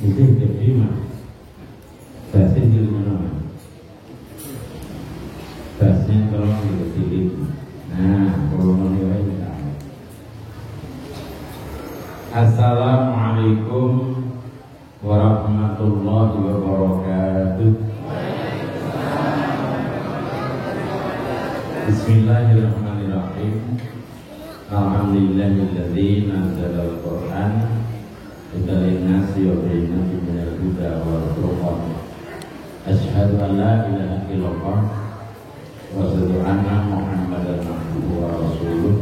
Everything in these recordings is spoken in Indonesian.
Itu jadi mah. Bahasa di mana? Bahasanya tolong dikecilin. Nah, kalau mau nilai kita. Assalamualaikum warahmatullahi wabarakatuh. Bismillahirrahmanirrahim. Alhamdulillahilladzi nazzala al-Qur'an hudan lin-nasi wa bayyinatin minal huda wal furqan. Asyhadu an la ilaha illallah wa asyhadu anna Muhammadan abduhu wa rasuluh.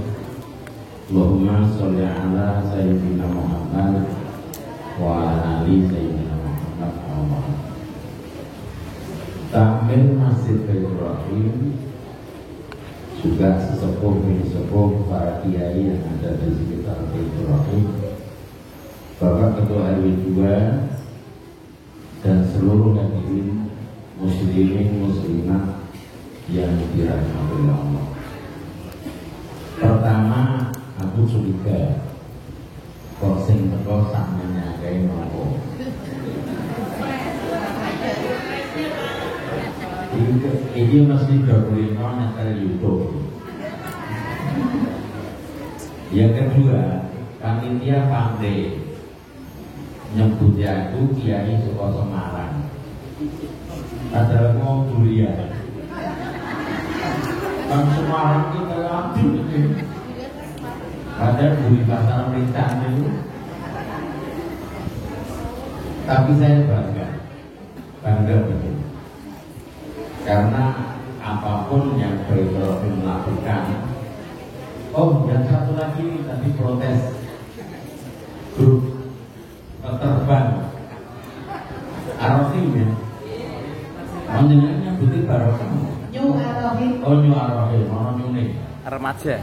Allahumma sholli ala sayyidina Muhammad wa ala ali sayyidina Muhammad. Takmir Masjid Ibrahim, juga sesepuh para kiai yang ada di sekitar Ibrahim, Bapak Ketua RW 2 dan seluruh hadirin muslimin muslimah yang dirahmati Allah. Pertama, aku curiga kok sing teko sakmene kae nopo. Ini mesti berkulino nyetel YouTube. Yang kedua, panitia pandai nyebut aku Kiai Suko Semarang. Padahal mau durian. Kan Semarang kita lampu itu. Padahal buri pasar perintah itu. Tapi saya bangga betul. Karena apapun yang Ibrahim melakukan. Oh, dan satu lagi tadi protes grup terbang Arafim ya. Menyenangnya putih barokah. New Arafim. Oh, New Arafim, orang New remaja.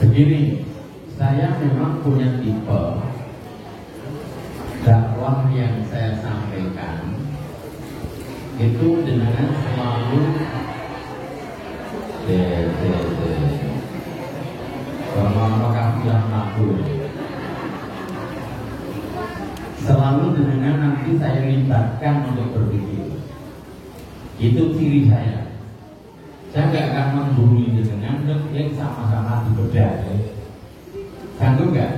Begini, saya memang punya tipe dakwah yang saya sampaikan itu dengan selalu selalu dengan nanti saya libatkan untuk berpikir. Itu ciri saya. Saya nggak akan menggurui dengan yang sama-sama dibedah. Sanggup nggak?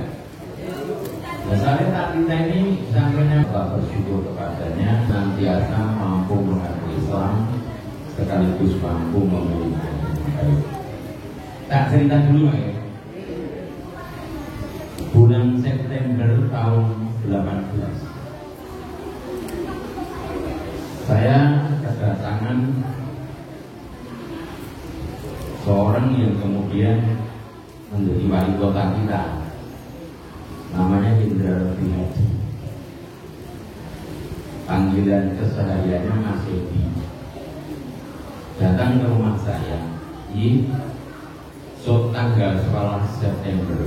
Saya tak kita ini sampainya bersyukur kepadanya senantiasa mampu mengerti Islam sekaligus mampu memiliki baik. Tak cerita dulu ya. Bulan September tahun 18 saya kedatangan seorang yang kemudian menjadi wali kota kita, namanya Indra Raffi. Panggilan kesehariannya Mas Edi. Datang ke rumah saya di tanggal 11 September.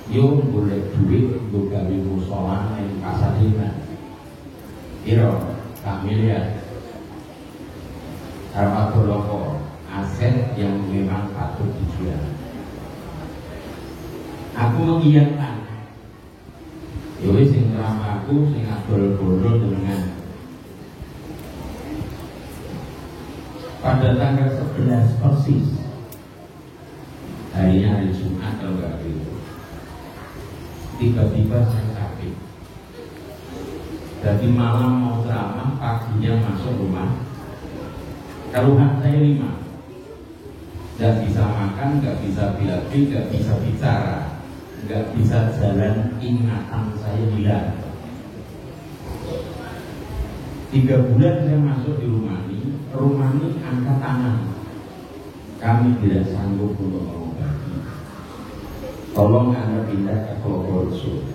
Yo boleh duit gue gawe musola yang pasar lima. Iro kami lihat Armadoloko aset yang memang patut dijual. Aku mengiyakan. Yoi sing ramaku sing adol-bodol dengan. Pada tanggal 11 persis, harinya hari Jumat kalau nggak itu, tiba-tiba saya sakit. Jadi malam mau ceramah, paginya masuk rumah. Keluhan saya 5, nggak bisa makan, nggak bisa bilabi, nggak bisa bicara, nggak bisa jalan, ingatan saya hilang. 3 bulan saya masuk di rumah ini angkat tangan. Kami tidak sanggup untuk mengobati. Tolong Anda pindah ke Purworejo.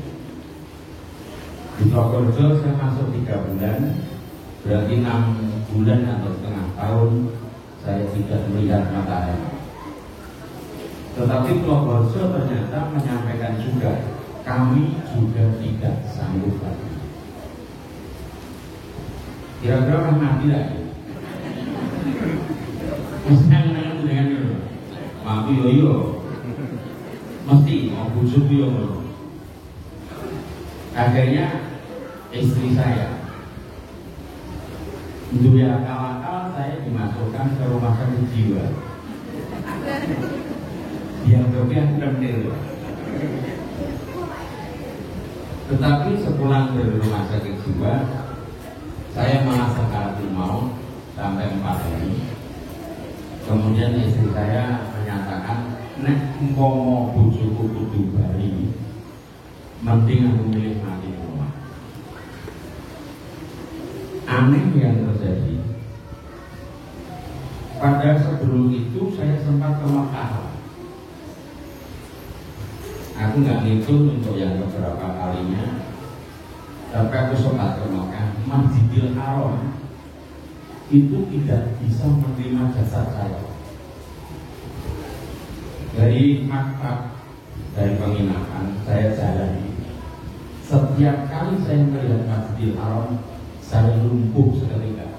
Di Purworejo saya masuk 3 bulan, berarti 6 bulan atau setengah tahun saya tidak melihat matahari. Tetapi Purworejo ternyata menyampaikan juga, kami juga tidak sanggup lagi. Kira-kira kan mati lagi. Misalnya dengan mati yo. mesti mau bujuk yo. Akhirnya istri saya dua akal-akal saya dimasukkan ke rumah sakit jiwa. Yang tapi aku benar. Tetapi sepulang dari rumah sakit jiwa, saya malah sakaratul maut sampai 4 hari. Kemudian istri saya menyatakan, nek mau bojoku kudu bali, mending aku milih mati di rumah. Aneh yang terjadi. Pada sebelum itu saya sempat ke Mekah. Aku nggak ngitung untuk yang beberapa kalinya, tapi aku sempat ke Mekah. Masjidil Haram itu tidak bisa menerima jasad saya. Dari maktab, dari penginapan saya jalani. Setiap kali saya melihat Masjidil Haram, saya lumpuh seketika.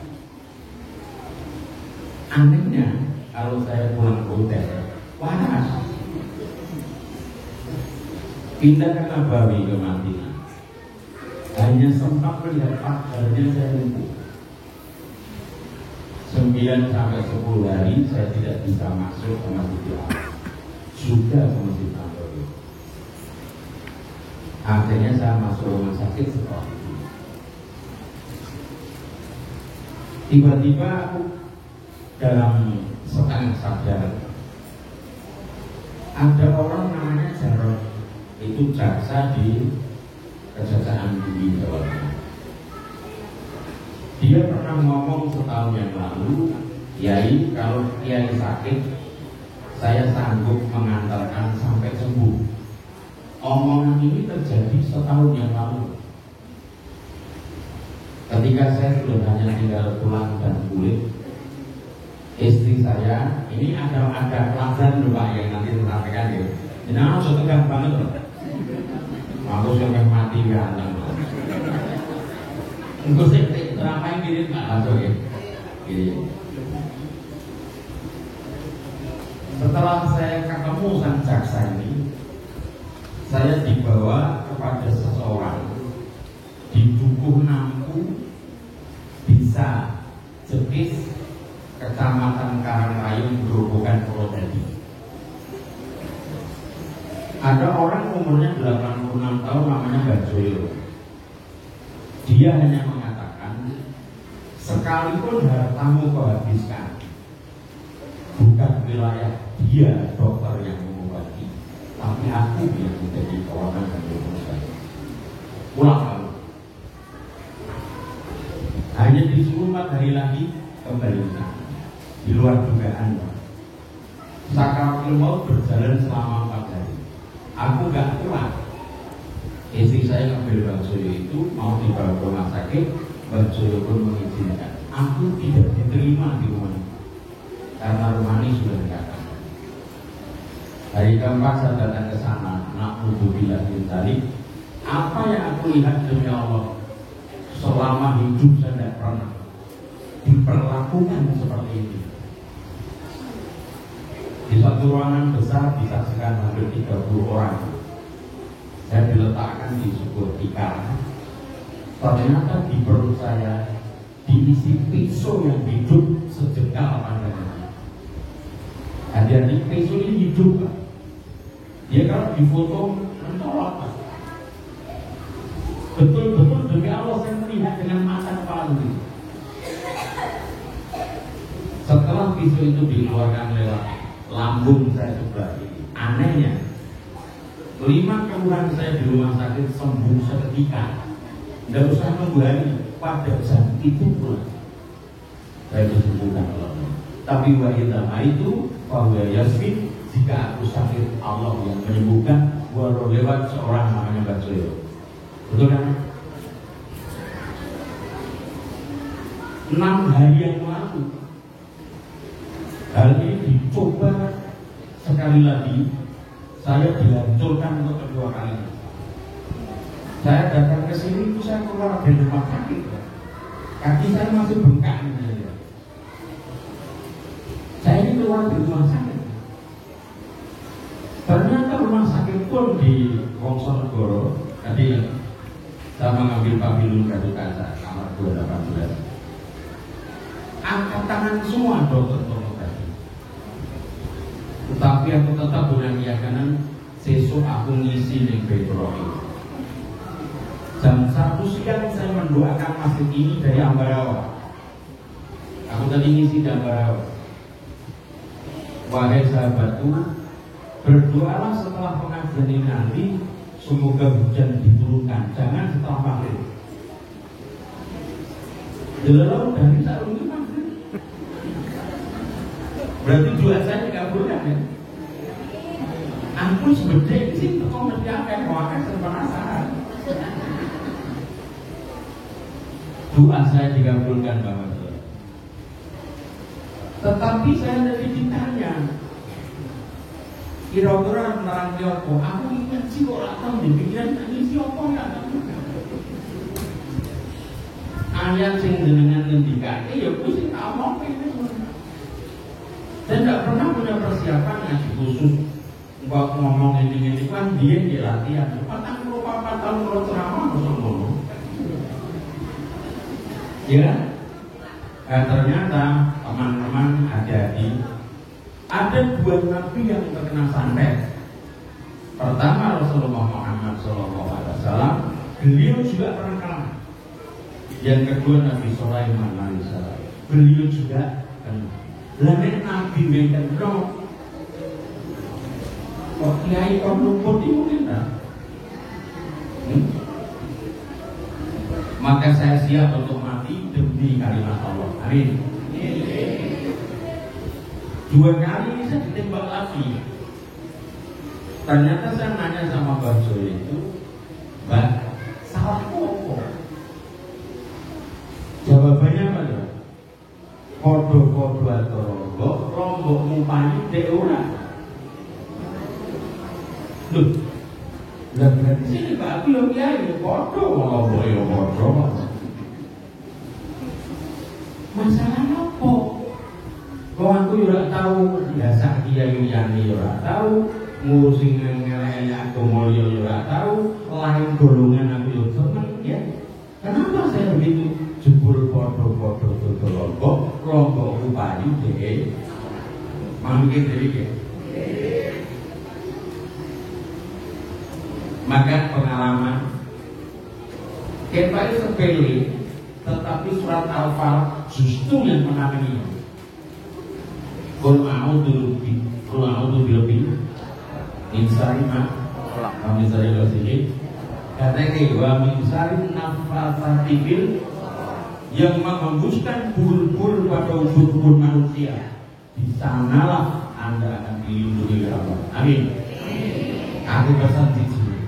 Anehnya, kalau saya pulang ke hotel, panas. Pindah ke Nabawi ke Madinah, hanya sempat melihat pagarnya saya lumpuh. 9 sampai 10 hari saya tidak bisa masuk ke Masjidil Haram, juga ke Masjid Nabawi. Akhirnya saya masuk rumah sakit setelah itu. Tiba-tiba aku dalam setengah sadar, ada orang namanya Jarod, itu jaksa di Kejaksaan Tinggi Jawa Tengah. Dia pernah ngomong setahun yang lalu, Kiai, kalau Kiai sakit, saya sanggup mengantarkan sampai sembuh. Omongan ini terjadi setahun yang lalu. Ketika saya sudah hanya tinggal tulang dan kulit, istri saya, ini ada pelajaran loh Pak yang nanti disampaikan ya. Ini harus tegang banget loh. Aku sampai mati ganteng. Untuk sih terapai mirip nggak masuk ya. Setelah saya ketemu sang jaksa ini, saya dibawa kepada seseorang di Dukuh Nampu, Desa Jepis, Kecamatan Karangrayung, Grobogan, Purwodadi. Ada orang umurnya 86 tahun namanya Mbak Joyo. Dia hanya mengatakan, sekalipun hartamu kau habiskan, bukan wilayah dia dokter yang mengobati, tapi aku yang menjadi kawanan dan berusaha. Pulang lalu. Hanya disuruh 4 hari lagi kembali ke sana. Di luar dugaan. Sakaratul maut berjalan selama 4 hari. Aku gak kuat. Istri saya ngambil Bang Joyo itu mau dibawa ke rumah sakit. Bang Joyo pun mengizinkan. Aku tidak diterima di rumah ini karena rumah ini sudah dikatakan. Hari keempat saya datang ke sana. Na'udzubillah min dzalik. Apa yang aku lihat demi Allah, selama hidup saya tidak pernah diperlakukan seperti ini. Di satu ruangan besar disaksikan hampir 30 orang. Saya diletakkan di sebuah tikar. Ternyata di perut saya diisi pisau yang hidup sejengkal panjangnya. Hadiah pisau ini hidup. Dia kalau difoto mencolok. Betul-betul demi Allah saya melihat dengan mata kepala sendiri. Setelah pisau itu dikeluarkan lewat lambung saya sebelah kiri, anehnya 5 keluhan saya di rumah sakit sembuh seketika. Tidak usah nunggu hari, pada jam itu pula saya disembuhkan Allah. Tapi wa'idama itu bahwa yasmin, jika aku sakit Allah yang menyembuhkan, walau lewat seorang namanya Mbak Joyo. Betul kan? 6 hari yang lalu hal ini dicoba sekali lagi, saya dihancurkan untuk kedua kalinya. Saya datang ke sini itu saya keluar dari rumah sakit, kaki saya masih bengkak ini. Saya ini keluar dari rumah sakit. Ternyata rumah sakit pun di Wongsonegoro tadi saya mengambil pavilion Gatot Kaca kamar 218. Angkat tangan semua dokter tadi. Tetapi aku tetap menanyakan sesuk aku ngisi ning Petroi. Jam 1 siang saya mendoakan masjid ini dari Ambarawa. Aku tadi ngisi di Ambarawa. Wahai sahabatku, berdoalah setelah pengajian ini nanti, semoga hujan diturunkan, jangan setelah maghrib. Lalu dari sarung ini maghrib. Berarti doa saya dikabulkan ya. Aku sebetulnya sih kok mesti akan makan penasaran. Doa saya dikabulkan Bapak. Tetapi saya tadi ditanya, kira-kira nerang apa? Aku ingat sih orang tahu di pikiran ini siapa nggak tahu. Ayat sing jenengan ngendikake ya kuwi sing tak omong kene. Saya tidak pernah punya persiapan ngaji khusus buat ngomong ini kan dia di latihan. 44 tahun kalau ceramah masuk ngono. Ya, ternyata teman-teman hati-hati. Ada dua nabi yang terkena santet. Pertama Rasulullah Muhammad SAW, beliau juga pernah kalah. Yang kedua Nabi Sulaiman alaihissalam, beliau juga kena. Lalu Nabi Mekendro, kok kiai kok luput itu kita? Maka saya siap untuk mati demi kalimat Allah. Amin. Dua kali saya ditembak lagi. Ternyata saya nanya sama Mbak Joy itu, Mbak, salahku apa? Jawabannya apa ya? Kodo-kodo atau rombok mumpani dek ora. Loh, lah berarti sini Pak aku yang kiai kodo rombok ya kodo. Masalah apa? Kau aku juga tahu biasa kiai yang juga tahu ngurusin ngelaknya aku mulia juga tahu lain golongan aku juga seneng ya. Kenapa saya begitu jebul foto-foto lombok upayu deh mungkin jadi maka pengalaman kita itu sepele tetapi surat Al-Falaq justru yang menangani. Kul a'udzu birabbil insani kami sari sini katanya wa min syarri nafasati fil yang menghembuskan bul-bul pada ubur-ubur manusia. Di sanalah Anda akan dilindungi oleh Allah. Amin. Aku pesan di sini.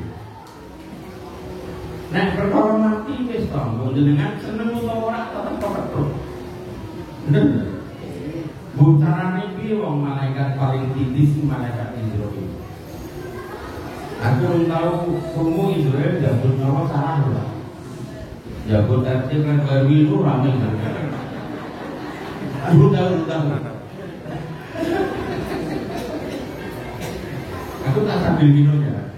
Nah, perkara mati wis to, jenengan seneng utawa ora tetep kok. Bener. Buntarane piye wong malaikat paling titis malaikat Israil. Aku tahu semua Israil jabut nyawa salah lho. Jabut arti kan bayi itu ramai kan. Aku tahu. Aku tak sambil minum ya.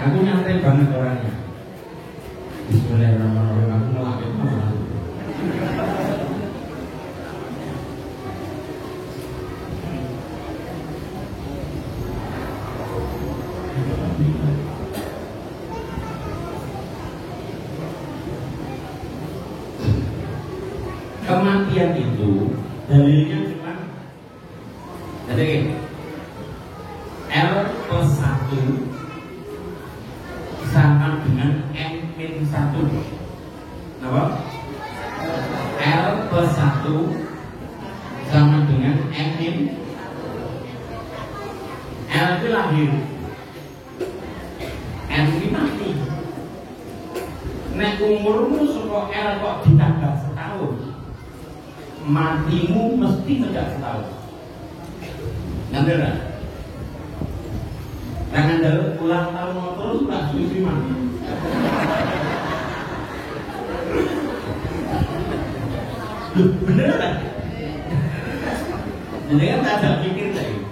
Aku nyantai banget orangnya. Bismillahirrahmanirrahim. Aku ngelakuin apa? Kematian itu dalilnya cuma jadi L plus 1 sama dengan M min 1. Kenapa? L plus 1 sama dengan M min L itu lahir, M ini mati. Nek umurmu suka L kok ditambah setahun, matimu mesti tidak setahun. Nanti lah. Jangan dalam ulang tahun mau terus tak sulit mati. Loh, bener kan? Jadi kan tak ada pikir tadi.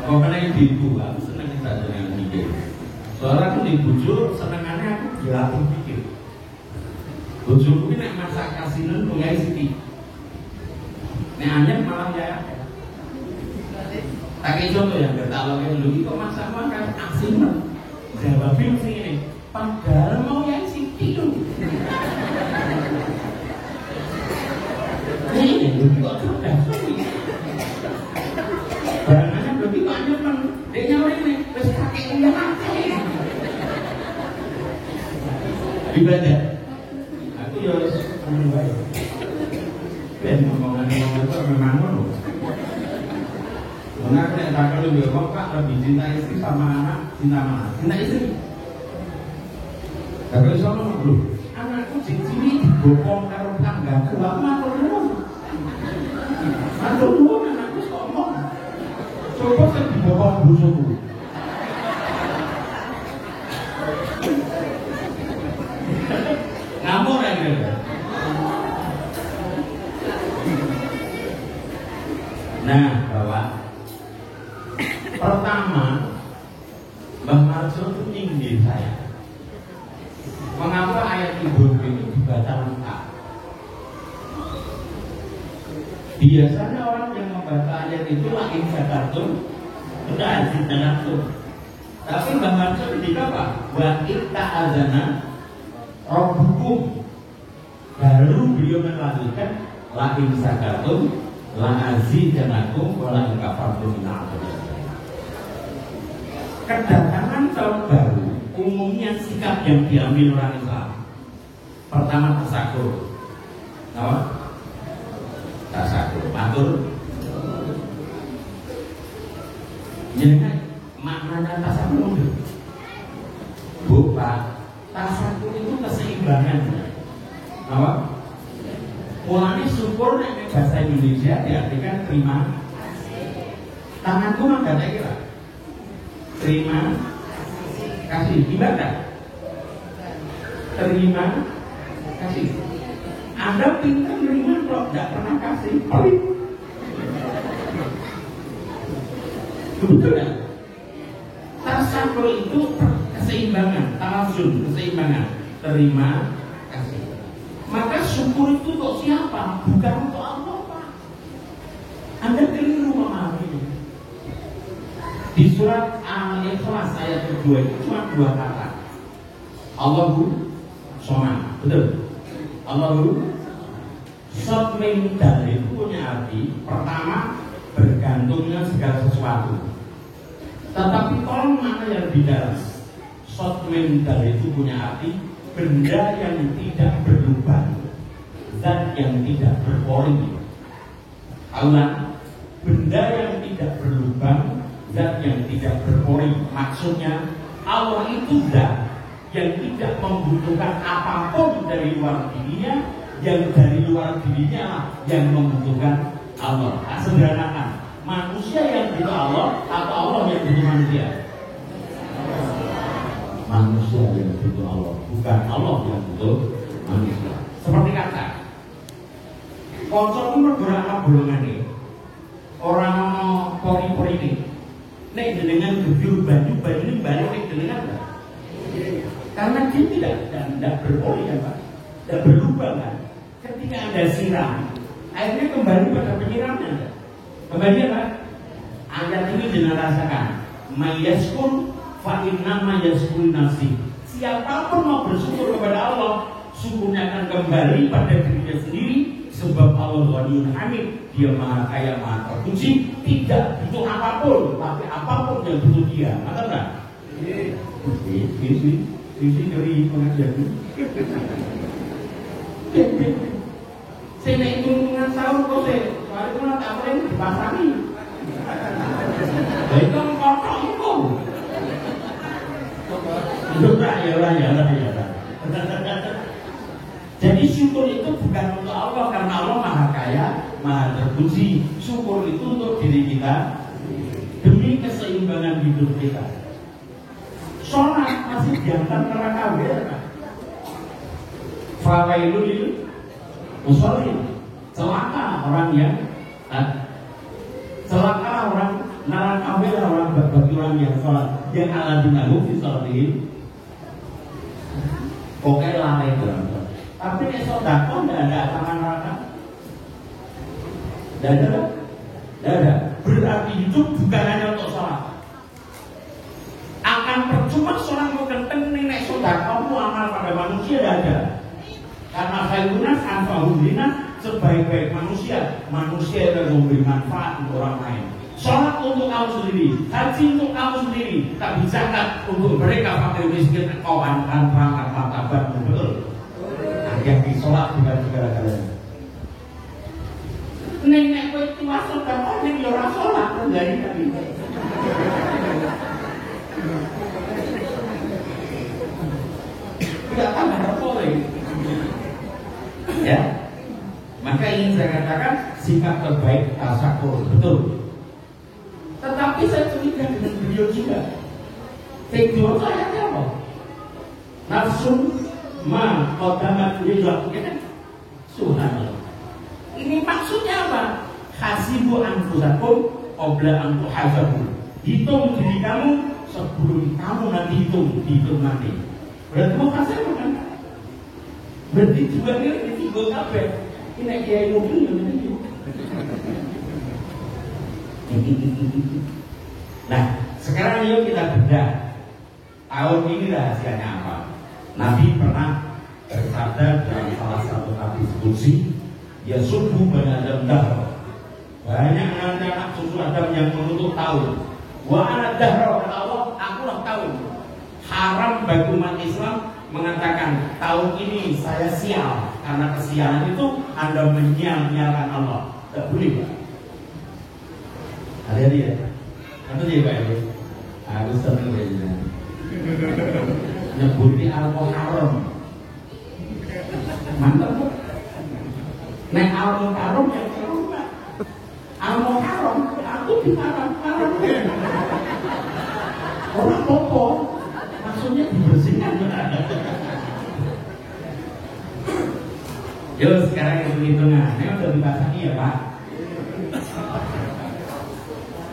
Kok kena ibu, aku seneng tak dengan mikir. Soalnya aku di bojo senengannya aku dilatih pikir. Bojoku ini nek masak kasinan lungai sithik. Nek anyep malah ya. Tak kayak contoh ya, kalau yang dulu kok masak makan asinan. Jawabnya mesti ini, padahal mau yang sithik lho. Ini lebih kok cerdas. Barangannya lebih banyak kan. Dia nyawarin nih, terus kakek udah kakek. Ibadah. Aku ya harus menilai. Dan ngomongan-ngomongan itu memang ngono. Karena aku yang tak kalau dia ngomong, Pak lebih cinta istri sama anak, cinta mana? Cinta istri. Tapi soalnya ngomong, anakku sini dibopong karo tanggaku, aku matur nuwun. Matur nuwun anakku ngomong. Coba kan dibopong bojoku. Ngamuk ya gitu. Nah, Bapak. Pertama, Mbah Marjo itu nyindir saya. Mengapa ayat Ibrahim itu dibaca lengkap? Biasanya orang yang membaca ayat itu lagi zakartum, udah zakartum. Tapi Mbah Marjo ketika apa? Wa itta azana rabbukum. Baru beliau melanjutkan la in zakartum la azidanakum wa la in kafartum min adzab. Kedatangan tahun baru umumnya sikap yang diambil orang Islam. Pertama tasakur. Apa? Tasakur. Matur. Jadi maknanya tasakur. Bu, Pak, tasakur itu keseimbangan. Apa? Mulanya syukur nek bahasa Indonesia diartikan terima. Tanganku mah gak kira. Terima kasih ibadah. Terima kasih. Anda pintar terima kok tidak pernah kasih. Betul kan? Tasakur itu keseimbangan, tawazun, keseimbangan. Terima kasih. Maka syukur itu untuk siapa? Bukan untuk Allah, Pak. Anda keliru memahami. Di surat Al-Ikhlas ayat kedua itu cuma 2 kata. Allahu Somad, betul? Allahu Somad dari itu punya arti pertama bergantungnya segala sesuatu. Tetapi tolong mana yang lebih dalam? Somad dari itu punya arti benda yang tidak berlubang, zat yang tidak berpori. Allah, benda yang tidak berlubang, zat yang tidak berpori. Maksudnya Allah itu zat yang tidak membutuhkan apapun dari luar dirinya, yang dari luar dirinya yang membutuhkan Allah. Sederhanakan, manusia yang butuh Allah atau Allah yang butuh manusia? Manusia yang butuh Allah, bukan Allah yang butuh manusia. Seperti kata konsol itu berapa golongan ini? Orang pori-pori ini nek dengan gebur baju ini balik nek dengan enggak? Karena dia tidak berpori kan Pak, tidak berlubang kan. Ketika Anda siram, akhirnya kembali pada penyiramnya enggak? Kembali apa? Ayat ini dengan rasakan mayaskun fa inna mayaskun nafsi. Siapapun mau bersyukur kepada Allah, syukurnya akan kembali pada dirinya sendiri. Sebab Allah Ghaniyun Hamid, Dia maha kaya, maha terpuji, tidak butuh apapun, tapi apapun yang butuh Dia. Maka enggak? Ini dari pengajian. Saya itu dengan tahun kok saya, soalnya itu tak boleh dipasari. Jadi kan kotor itu. Ya. Jadi syukur itu bukan untuk Allah, karena Allah maha kaya, maha terpuji. Syukur itu untuk diri kita, demi keseimbangan hidup kita. Sholat masih diantar neraka kan? Fawailul musholin. Celaka orang yang celaka orang Nalar kawin orang bagi orang yang sholat yang alat dinamuk di sholatin. Oke lalai dalam sholat. Tapi nek sodako tidak ada tangan neraka. Tidak ada. Tidak ada. Berarti itu bukan hanya untuk sholat. Akan percuma seorang mau kenteng nek sodako amal pada manusia tidak ada. Karena khairunas anfa'ulinas, sebaik-baik manusia yang memberi manfaat untuk orang lain. Sholat untuk kamu sendiri, haji untuk kamu sendiri, tapi zakat untuk mereka fakir miskin, kawan perangkat martabat, betul. Nah, yang di sholat bukan segala-galanya. Nenek kowe tua sudah paling ya ora sholat dari tadi. Tidak tambah boleh. Ya, maka ingin saya katakan sikap terbaik tasakur, betul. Tetapi saya curiga dengan beliau juga. Kedua ayatnya apa? Nafsun ma qaddamat lillahi. Subhanallah. Ini maksudnya apa? Hasibu anfusakum qabla an tuhasabu. Hitung diri kamu sebelum kamu nanti dihitung nanti. Berarti mau kasih kan? Berarti juga ini juga kabeh. Ini kiai mobil ini. Nah, sekarang yuk kita bedah. Tahun ini rahasianya apa? Nabi pernah bersabda dalam salah satu hadis qudsi, ya subuh banyak Adam dahro. Banyak anak cucu Adam yang menuntut tahun. Wa ana dahro, kata Allah, akulah tahun. Haram bagi umat Islam mengatakan tahun ini saya sial, karena kesialan itu Anda menyial-nyialkan Allah. Tidak boleh, Pak. Hati-hati ya. Nanti ya Pak ya. Aku senang ya. Nyebuti al-muharram. Mantap Pak. Nek al-muharram yang seru Pak. Al-muharram aku di haram-haram. Orang popo maksudnya dibersihkan. Yuk sekarang yang perhitungan. Ini udah dibasahi ya Pak.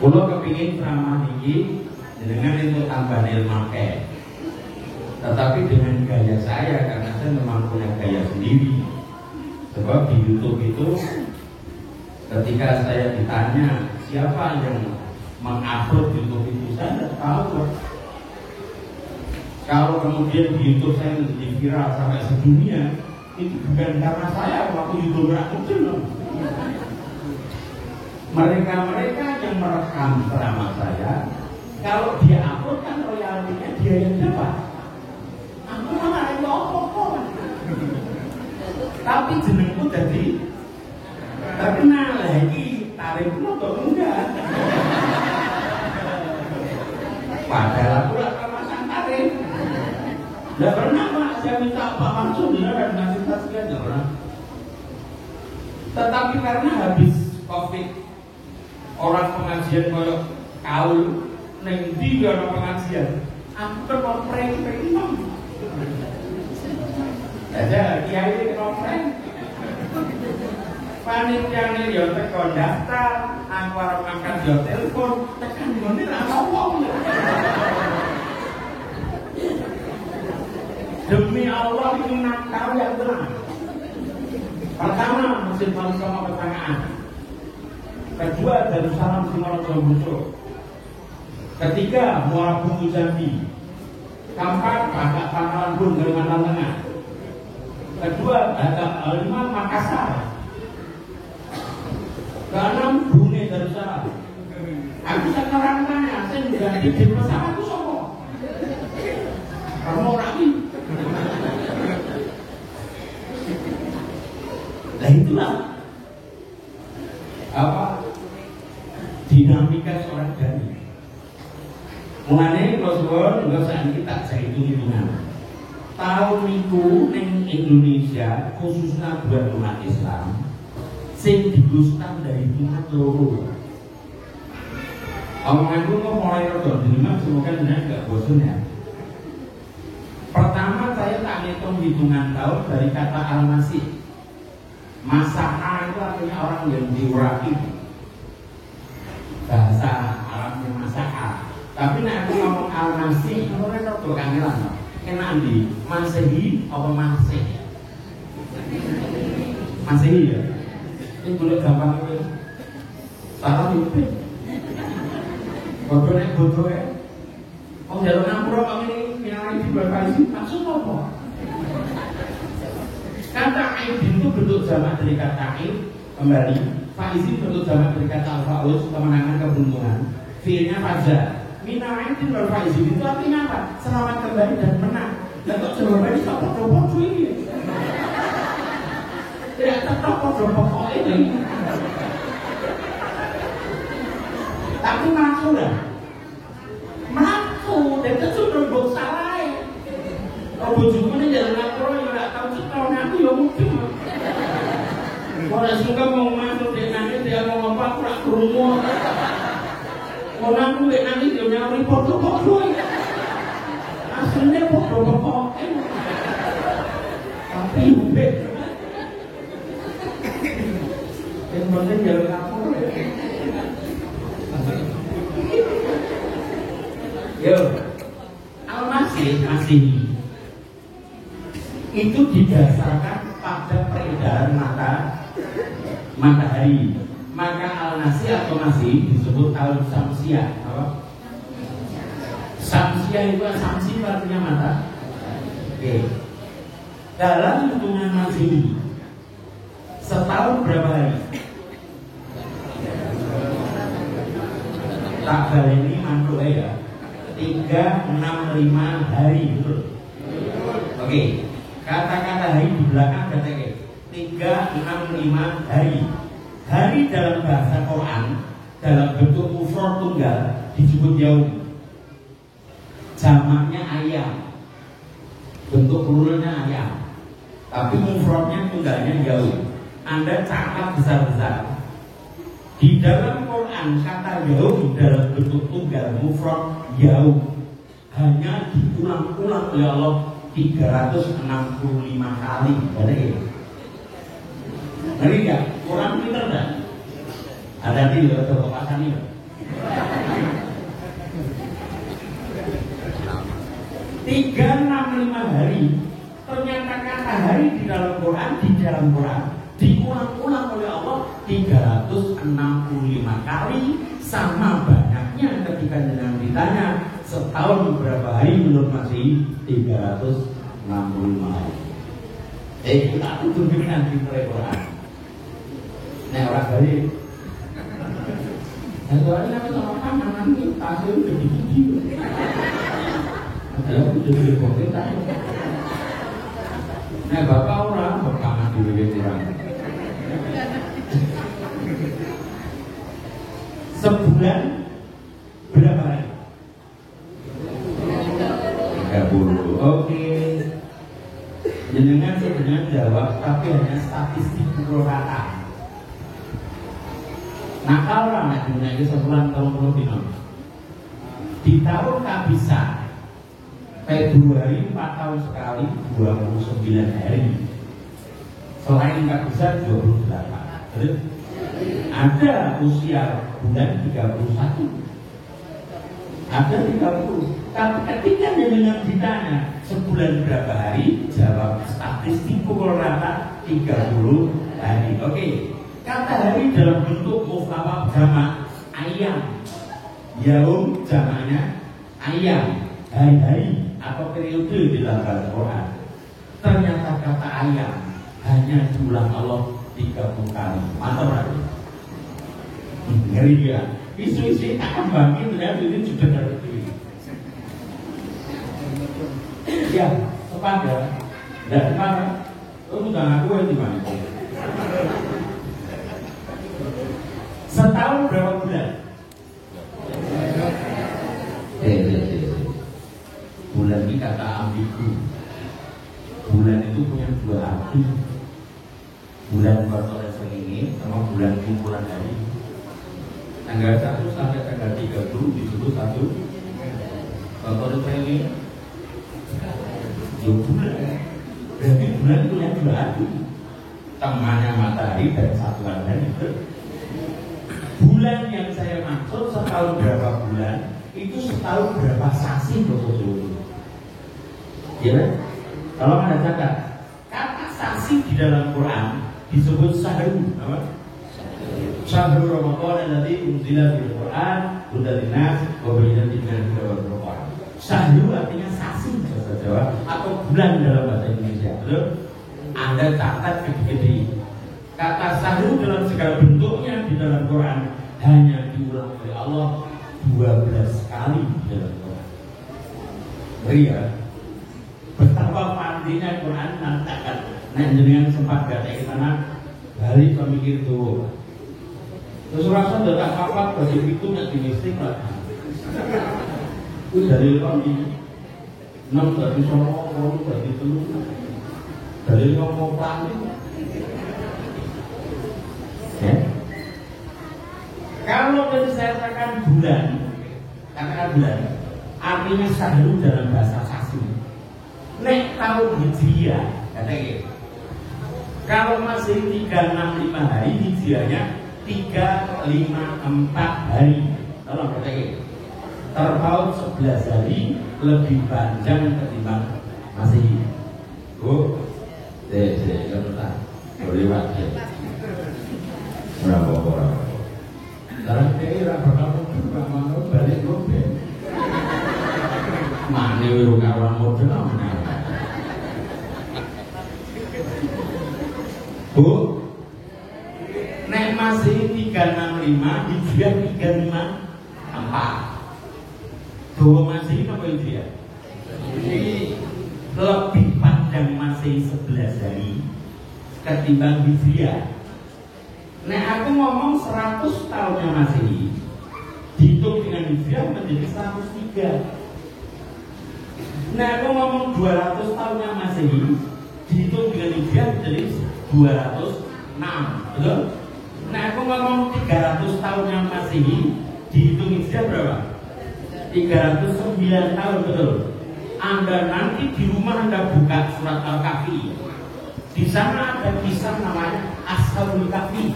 Kalau kepingin ceramah ini dengan itu tambah ilmu ke, tetapi dengan gaya saya karena saya memang punya gaya sendiri. Sebab di YouTube itu ketika saya ditanya siapa yang mengupload YouTube itu, saya tidak tahu. Kalau kemudian di YouTube saya menjadi viral sampai sedunia, itu bukan karena saya waktu YouTube kecil. Mereka yang merekam ceramah saya, kalau dia upload kan royaltinya dia yang dapat. Aku malah itu apa-apa. Tapi jenengku jadi terkenal lagi, tarifmu kok enggak. Padahal aku lah pasang tarif. Tidak pernah Pak, saya minta Pak Mansur dan ngasih tasnya tidak pernah. Tetapi karena habis COVID, orang pengajian koyok kaul neng di orang pengajian aku kenompreng imam aja kiai ini kenompreng panitiane yo teko daftar aku arep angkat yo telepon tekan ngene ra ngomong demi Allah ini nakal yang benar. Pertama masjid malu sama pertanyaan. Kedua Darussalam Singaraja muncul. Ketiga Muara Bungku Jambi. Keempat Bagak Pangkalan Bun Kalimantan Tengah. Kedua lima Makassar. Keenam Brunei Darussalam. Aku sekarang tanya, saya juga bikin pesawat itu sopo. Kamu orang ini. Nah itulah apa dinamika seorang dai. Mulane Rasulullah enggak usah kita cari hitungan. Tahun itu ning Indonesia khususnya buat umat Islam sing digustan dari Jumat loro. Omonganku kok mulai rada dilimat, semoga benar gak bosan ya. Pertama saya tak ngitung hitungan tahun dari kata al-masih. Masaha itu artinya orang yang diuraki. Bahasa Arab Tapi nek aku ngomong al-masih, ora kok kangelan. Enak di Masehi apa Masih? Masehi ya. Ini boleh gampang ini. Salah mimpi. Bodoh nek bodoh ya. Oh jalur ngampura kok ini yang di berkali maksud apa? Kata aid itu bentuk jamak dari kata aid kembali. Faizin bentuk jamak dari kata al-fauz kemenangan keberuntungan. Fi'ilnya fajar. Mina aidin wal faizin itu artinya apa? Selamat kembali dan menang. Dan kok jawabannya kok bodoh ini? Tidak tetap bodoh ini. Tapi mengaku dah. Mengaku dan itu sudah salah. Kalau bujuku ini jalan aku yang tidak tahu setahun aku ya mungkin. Kalau suka mau masuk dia nanti dia mau apa aku tak kerumuh. Kalau aku dia nanti dia nyari foto-foto. Aslinya foto-foto. Tapi ubek. Yang penting jalan aku. Yo, masih itu didasarkan pada peredaran matahari. Maka al-nasi atau masih disebut al-samsiah. Apa? Samsiah itu samsi artinya mata. Oke. Dalam hitungan masih setahun berapa hari? Tak balik ini mantuk ya. 365 hari, betul? Oke. Kata-kata hari di belakang kata 365 hari. Hari dalam bahasa Quran dalam bentuk mufrad tunggal disebut yaum. Jamaknya ayam. Bentuk pluralnya ayam. Tapi mufradnya tunggalnya yaum. Anda catat besar-besar. Di dalam Quran kata yaum dalam bentuk tunggal mufrad yaum hanya diulang-ulang oleh Allah 365 kali. Ngeri gak? Orang pinter gak? Ada di pasan ini. 365 hari. Ternyata kata hari di dalam Quran diulang-ulang oleh Allah 365 kali. Sama banyaknya ketika dengan ditanya setahun berapa hari menurut masih 365 hari. Kita tutup nanti mulai Quran. Nah orang balik. Dan soalnya sama kanan nanti tasnya udah di-video. Ada udah di-reporting tadi. Nah bapak orang berkaman di bibir orang. Sebulan berapa hari? 30. Oke. Jenengan sebenarnya jawab tapi hanya statistik pukul rata. Nah kalau anak dunia itu sebulan tahun dino. Di tahun kabisa Februari 4 tahun sekali 29 hari. Selain kabisa 28. Terus ada usia bulan 31. Ada 30. Tapi ketika dengan ditanya sebulan berapa hari, jawab statistik pukul rata 30 hari. Oke. Kata hari dalam bentuk mufrad jamak ayam. Yaum jamaknya ayam, hari-hari atau periode di dalam bahasa Quran. Ternyata kata ayam hanya diulang Allah 30 kali. Mantap lagi. Ngeri dia. Isu-isu tak kembangin ternyata ini sudah terjadi. Ya, tepat ya. Tidak tepat. Kamu udah ngaku di mana? Setahun berapa bulan? Bulan ini kata ambigu. Bulan itu punya dua arti. Bulan kotoran selingi sama bulan kumpulan hari. Tanggal 1 sampai tanggal 30 disebut satu kotoran selingi. Bulan. Berarti bulan itu punya dua arti. Temannya matahari dan satuan hari. Bulan yang saya maksud setahun berapa bulan itu setahun berapa saksi bahasa Jawa? Ya kan? Kalau Anda catat, kata saksi di dalam Quran disebut sahru, apa? Sahru Ramadan alladzi unzila fil Quran hudan linnas wa bayyinatin minal huda wal furqan. Sahru artinya saksi bahasa Jawa atau bulan dalam bahasa Indonesia. Betul? Anda catat gede-gede. Kata sahru dalam segala bentuknya di dalam Quran hanya diulang oleh Allah 12 kali di dalam Quran. Ngeri ya? Betapa pandinya Quran nantakan. Nah jenengan sempat gak kayak gimana? Balik pemikir tuh. Terus rasa udah tak kapat bagi itu nggak dimistik lah. Itu dari orang ini 6 dari Solo, dari Teluk, dari ngomong panik. Ya. Kalau tadi saya katakan bulan, artinya sahru dalam bahasa Saksi. Nek tahun Hijriah, katanya. Kalau masih 365 hari, Hijriahnya 354 hari. Tolong katanya. Terpaut 11 hari lebih panjang ketimbang Masehi. Oh, kan boleh wakil. Berapa orang? Dalam daerah berapa juga mau balik mobil. Mana wiru kawan mobil mana? Bu, nek masih 365, Hijriah 354. Dawa masih apa Hijriah? Lebih panjang masih 11 hari ketimbang Hijriah. Nah aku ngomong 100 tahunnya Masehi dihitung dengan Hijriah menjadi 103. Nah aku ngomong 200 tahunnya Masehi dihitung dengan Hijriah menjadi 206. Betul? Nah aku ngomong 300 tahunnya Masehi dihitung Hijriah berapa? 309 tahun. Betul? Anda nanti di rumah Anda buka surat Al-Kahfi. Di sana ada kisah namanya Ashabul Kahfi.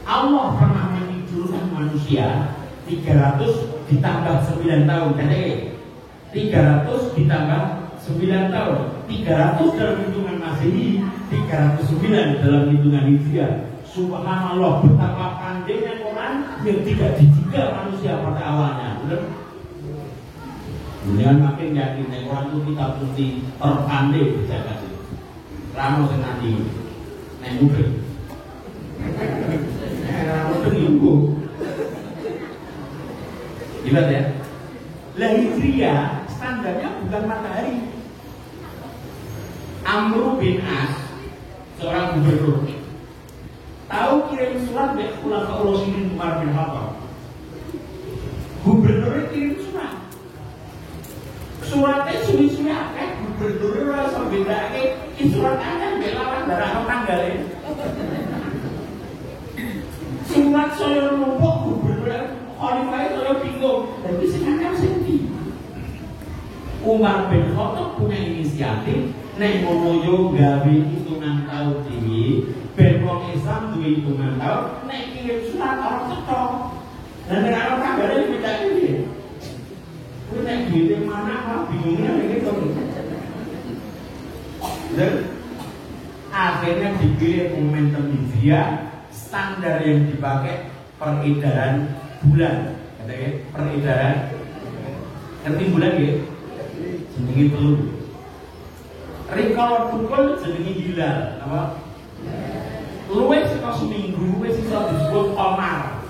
Allah pernah menidurkan manusia 300 ditambah 9 tahun. Jadi 300 ditambah 9 tahun. 300 dalam hitungan Masehi, 309 dalam hitungan Hijriah. Subhanallah, betapa pandainya Quran yang tidak dijaga manusia pada awalnya. Benar? Jangan makin yakin Quran itu kita putih terpandai dijaga. Ramo senadi nek mungkin. Ramo tunggu. Lihat ya. Lah Hijriah standarnya bukan matahari. Amr bin As, seorang gubernur, tahu kirim surat dari Khulafaur Rasyidin Umar bin Khattab. Gubernurnya kirim surat. Suratnya suwi-suwi akeh, gubernurnya rasa bedake iki surat anyar mbek lawan darah tanggale. Surat saya numpuk gubernur khalifah saya bingung. Tapi sing anyar sing ndi? Umar bin Khattab punya inisiatif nek ngono yo gawe hitungan tahun dhewe, ben wong Islam duwe hitungan tahun, nek kirim surat orang cocok. Dan nek ana tanggale bedake piye? Kuwi nek duwite mana kok bingungnya gitu. Dan akhirnya dipilih momentum Hijriah, standar yang dipakai peredaran bulan. Katanya peredaran ngerti bulan ya? Jenenge telur. Rikala tukul jenenge hilal, apa? Luwih saka seminggu wis iso disebut qamar.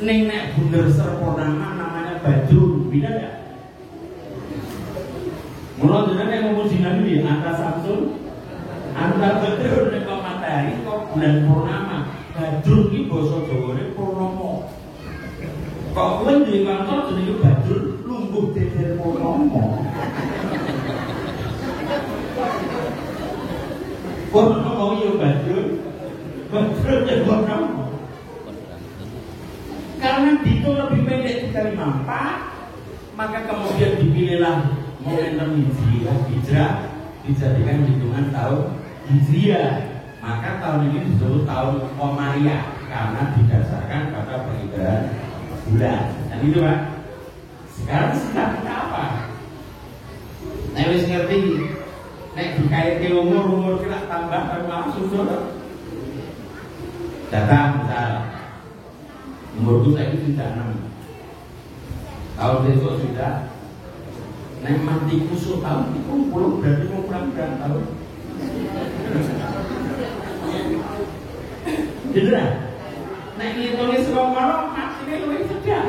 Ning nek bunder serpurnama namanya Badrun, beda ya? Mula jenenge ngomong dinami antara Samsul, antara Badrun nek matahari kok bulan purnama. Badrun iki basa Jawane purnama. Kok kowe duwe kantor jenenge Badrun lungguh deder purnama. Purnama yo Badrun. Badrun ya purnama. Karena itu lebih pendek 354, maka kemudian dipilihlah momentum Hijrah dijadikan hitungan tahun Hijriah. Maka tahun ini disebut tahun Qamariyah karena didasarkan pada peredaran bulan. gitu Pak. Sekarang sikap kita apa? Nek wis ngerti, nek dikaitke umur kira tambah tambah susul. Datang misal umurku saya itu sudah 6 tahun besok sudah. Nek mati kusuk tahun itu 10 berarti mau kurang berapa tahun? Gitu lah. Nek ngitungnya sekolah mati ini lebih sedang.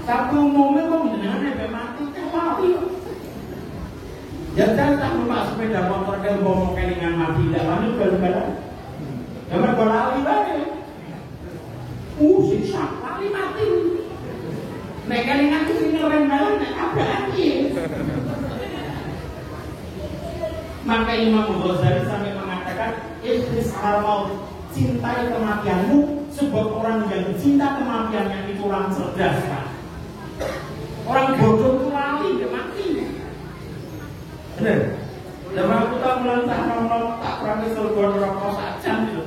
Tapi umumnya kok jenengan sampai mati mati. Jangan tak numpak sepeda motor ke ngomong kelingan mati tidak lanjut balik-balik. Jangan berlari balik. Siksa lari mati. Nek kelingan itu sini orang dalam nek apa lagi. Maka Imam Ghazali sampai mengatakan iblis al-maut, cintai kematianmu, sebab orang yang cinta kematiannya itu orang cerdas. Orang bodoh itu lali, dia mati. Benar. Zaman aku tak melantah nomor tak pernah surga neraka saja gitu.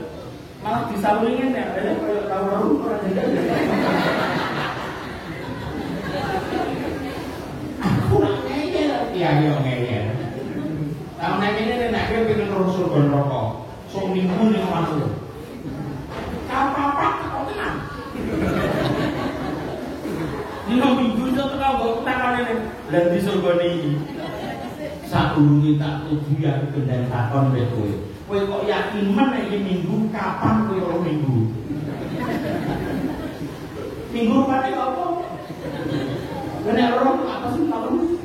Malah disalingin ya, ada kayak tahu orang ada. Aku nak ngeyel, iya ngeyel. Tahun ini nak dia pengen terus surga neraka. So minggu yang masuk. Apa-apa kau tenang. Dino minggu itu kau tangan ini dan di surga ini. Saat urungi tak tujuan kendali takon kowe. Kowe kok yakin mana ini minggu kapan kowe orang minggu? Minggu pada apa? Benar orang apa sih tahu?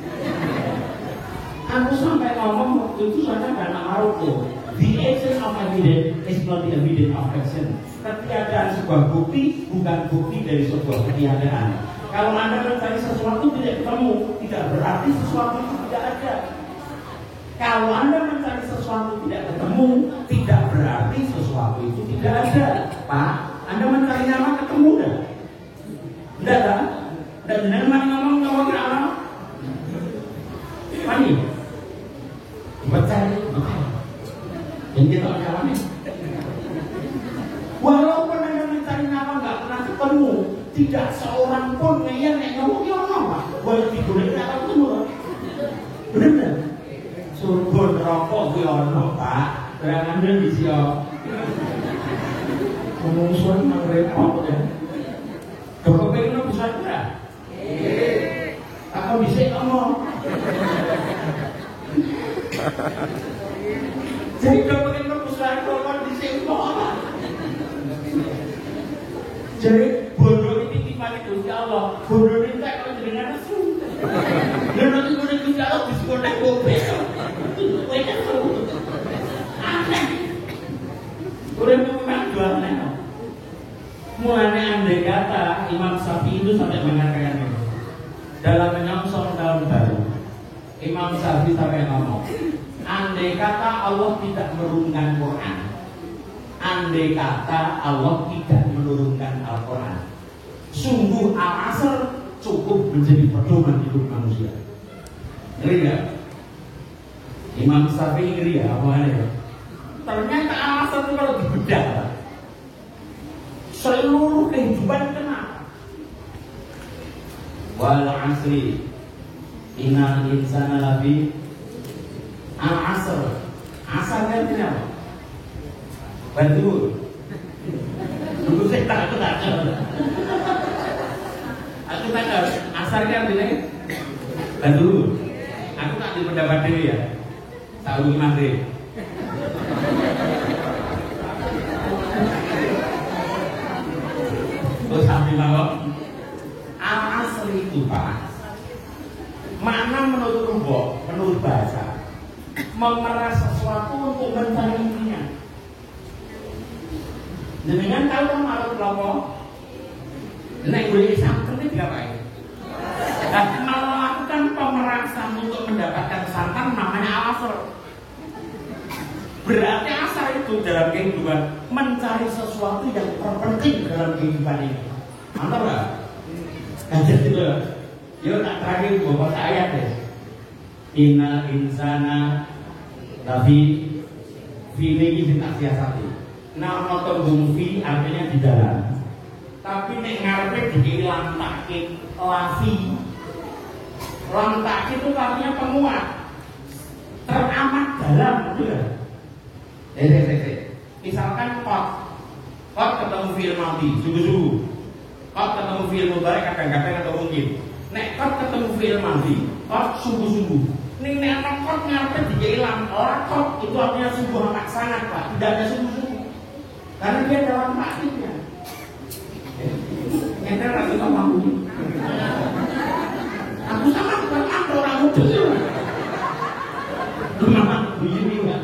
Aku sampai ngomong waktu itu soalnya karena Maroko. The essence of evidence is not the evidence of action. Ketiadaan sebuah bukti bukan bukti dari sebuah ketiadaan. Kalau Anda mencari sesuatu tidak ketemu, tidak berarti sesuatu itu tidak ada. Kalau Anda mencari sesuatu tidak ketemu, tidak berarti sesuatu itu tidak ada. Pak, Anda mencari nama ketemu dah? Tidak kan? Dan jangan ngomong apa? Pani, mencari, yang kita jawabnya. Walaupun Anda mencari nama nggak pernah ketemu, tidak seorang pun yang ngomongnya apa? Boleh digoreng atau ketemu? Benar? Surga neraka kuwi ana, Pak. Barang Anda di sini. Ngomong suara nang repot ya. Kok pengen bisa ora? Aku bisa ngomong. Jadi kalau pengen usaha kalau di sini apa? Jadi bodoh ini timbali Gusti Allah. Bodoh ini tak kalau jenengan asu. Lha nanti Gusti Allah diskonek kowe. Udah memang jualnya. Mulanya andai kata Imam Syafi'i itu sampai mengatakan ini dalam menyongsong tahun baru. Imam Syafi'i sampai ngomong, andai kata Allah tidak menurunkan Quran, andai kata Allah tidak menurunkan Al-Quran, sungguh Al-Asr cukup menjadi pedoman hidup manusia. Ngeri gak? Imam Syafi'i ngeri ya, apa ya? Ternyata Al-Asr itu kalau dibedah seluruh kehidupan kena. Wal asri innal insana lafi Al-Asr. Asar artinya apa? Bantu. Tunggu saya tak aku tak asar artinya bantu. Aku tak di pendapat diri ya. Tahu maghrib. Terus sambil bawa Al-Asr itu Pak, makna menurut Rumbo, menurut bahasa, memeras sesuatu untuk mencari intinya. Dengan tahu kan malu kelompok, nek boleh santan itu diapain? Dan melakukan pemerasan untuk mendapatkan santan namanya Al-Asr. Berarti asar itu dalam kehidupan mencari sesuatu yang terpenting dalam kehidupan ini. Mantap gak? Nah jadi itu yo tak terakhir bawa ayat deh. Inna insana tapi fi ini kita siasati. Nah tembung fi artinya di dalam. Tapi nek ngarepe dilantake lafi. Lantake itu artinya penguat. Teramat dalam, betul. Misalkan kot ketemu fi'il madhi, sungguh-sungguh. Kot ketemu fi'il mudhari kadang-kadang atau mungkin. Nek kot ketemu fi'il madhi, kot sungguh-sungguh. Ning nek ana kot ngarepe diilang, kot itu artinya sungguh amat sangat, Pak. Tidak ada sungguh-sungguh. Karena dia dalam maknanya. Ente lagi ngomong. Aku sama bukan aku orang muda. Kenapa begini Pak?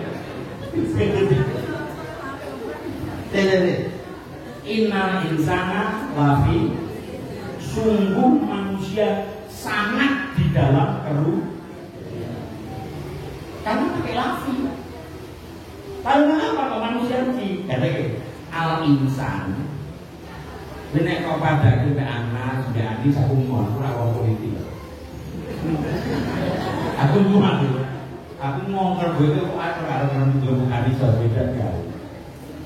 Innal insana lafi, sungguh manusia sangat di dalam karena pakai lafi. Lalu apa kok manusia rugi? Al insan. Nek kau pada kita anak sudah adik aku mau lawan politik. Aku mau kerja kok ada orang bukan iso beda jauh.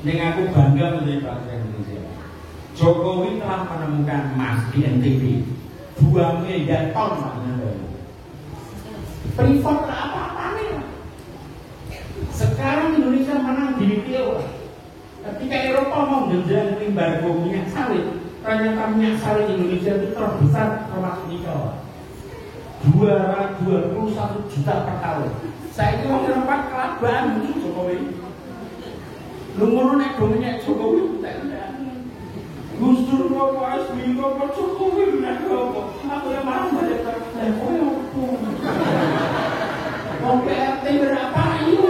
Ning aku bangga menjadi bangsa Indonesia. Jokowi telah menemukan emas di NTB 2 miliar ton maknanya. Privat apa-apa nih. Sekarang Indonesia menang di WTO. Ketika Eropa mau menjadi embargo minyak sawit, ternyata minyak sawit Indonesia itu terbesar termasuk nikel. 221 juta per tahun. Saya itu mau tempat kelabaran Jokowi. Lu ngono nek minyak Jokowi tak ada. Gustur kok asli kok Jokowi nek kok. Aku yang marah balik telepon aku. Mau PRT berapa ayo?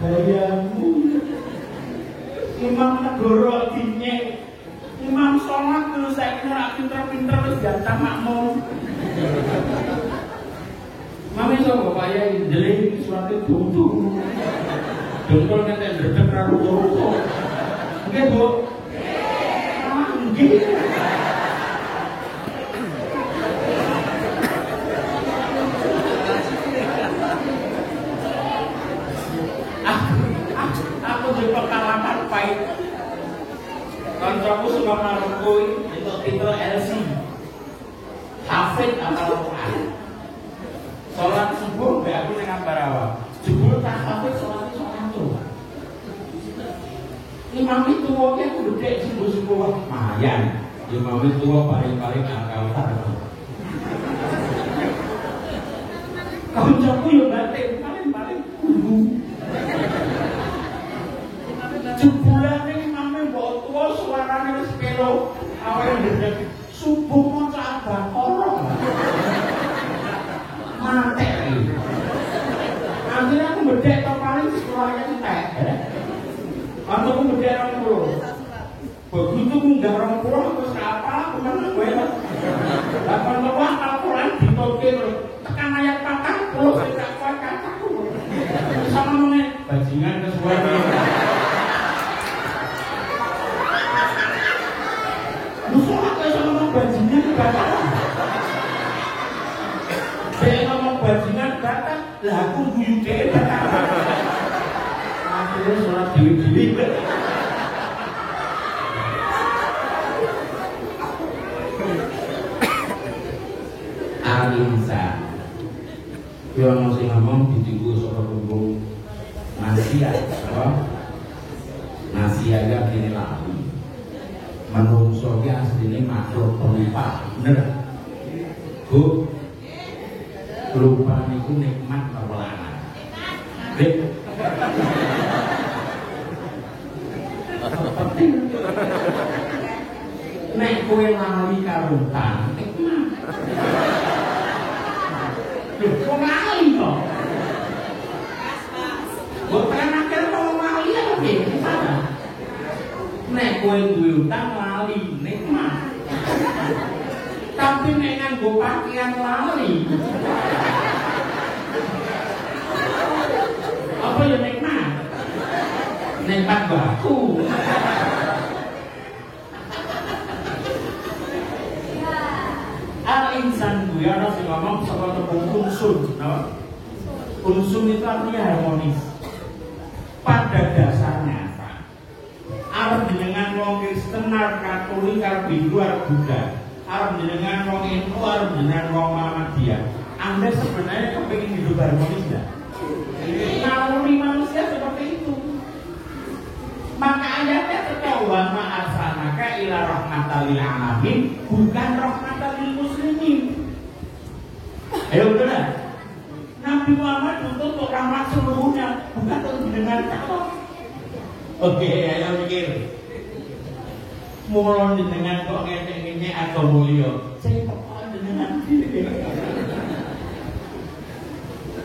Bayamu. Imam negara dinyek. Imam sholat terus saya kira pinter-pinter terus jatah makmum. Mami so bapak ya jelek suatu buntu. Dongkol nanti berdek raru-raru. Oke bu. Oke. Aku di pengalaman pahit. Kontraku suka ngarepui itu titel LC. Hafid atau Quran. Sholat subuh gak aku dengan barawa. Jebul tak hafid sholat itu. Imam itu waknya aku gede subuh-subuh mayan. Imam itu paling-paling akal tarno. Kontraku yang batin paling-paling kudu. Jebulan ini imamnya bawa tua suaranya sepelo. Awalnya gede subuh mau sabar korong. Mati. Akhirnya aku bedek atau paling suaranya cetek. Atau aku bedek orang pulau. Begitu aku nggak orang pulau terus apa? Aku mana gue? Lapan lelah Al-Quran ditolkir. Tekan ayat 40 tidak kuat kataku. Sama mengenai bajingan kesuara. Musuh aku sama ngomong bajingan batal. Saya ngomong bajingan batal, lah aku guyu dhewe batal. Akhirnya sholat diri-diri. Al-insan. Yang masih ngomong ditunggu soal tunggu manusia, apa? Manusia yang kini lalu. Menungso ki asline makhluk pelupa, bener. Bu. Pelupa niku nikmat apa lanang? Penting. Nek kowe lali karo utang, nikmat. Kok lali kok? Bukan akhir kok lali apa gimana? Nek kowe duwe utang lali nikmat. Tapi nek nganggo pakaian lali. Apa ya nikmat? Nikmat baku. Al-insan gue ada sih ngomong soal tepung unsun, no? Unsun itu artinya harmonis. Pada dasarnya, Pak, arep dengan wong Kristen kuwi karep di luar Buddha. Arep jenengan wong NU, arep jenengan wong Muhammadiyah. Anda sebenarnya kepingin hidup harmonis enggak? Naluri manusia seperti itu. Maka ayatnya terkawal ma'arsalnaka ila rahmatan lil alamin, bukan rahmatan lil muslimin. Ayo benar. Nabi Muhammad untuk rahmat seluruhnya, bukan untuk dengan calon. Oke, ayo mikir. Mulai dengan kok ngene-ngene atau mulio. Saya kok dengan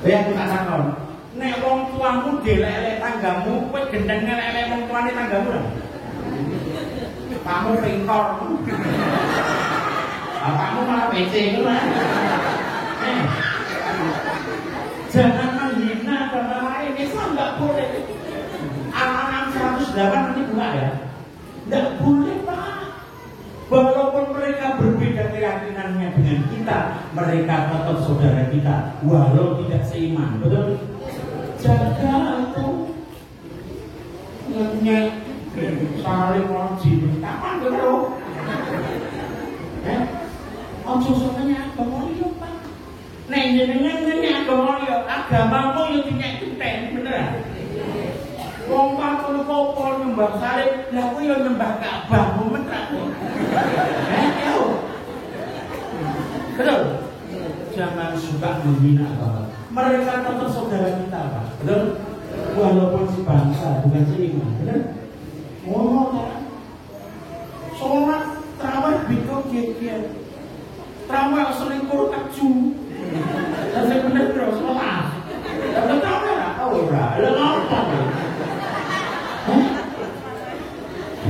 ya aku tak takon. Nek wong tuamu delek-elek tanggamu, kowe gendeng elek-elek wong tuane tanggamu lho. Kamu pingkor. Kamu malah PC itu lah. Jangan menghina orang lain, Islam nggak boleh. Al-An'am 108 nanti buka ya. Nggak boleh Pak. Walaupun mereka berbeda keyakinannya dengan kita, mereka tetap saudara kita, walau tidak seiman, betul? Jaga itu ngenyek, saling wajib, kapan betul? Ojo soalnya agama liya Pak. Nek jenengan ngenyek agamamu yo dinyek-nyek, bener? Wong pakul kopol nyembah salib, lah kuwi yo nyembah Ka'bah, metrek. Yo. Betul. Jangan suka menghina agama. Mereka tetap saudara kita, Pak. Betul? Walaupun sebangsa, bukan seiman, betul? Ngomong kan? Sholat terawih biko giat-giat. Terawih selingkuh keju. Dan saya bener terus sholat. Tapi terawih lah, tahu ora? Lah ngapa?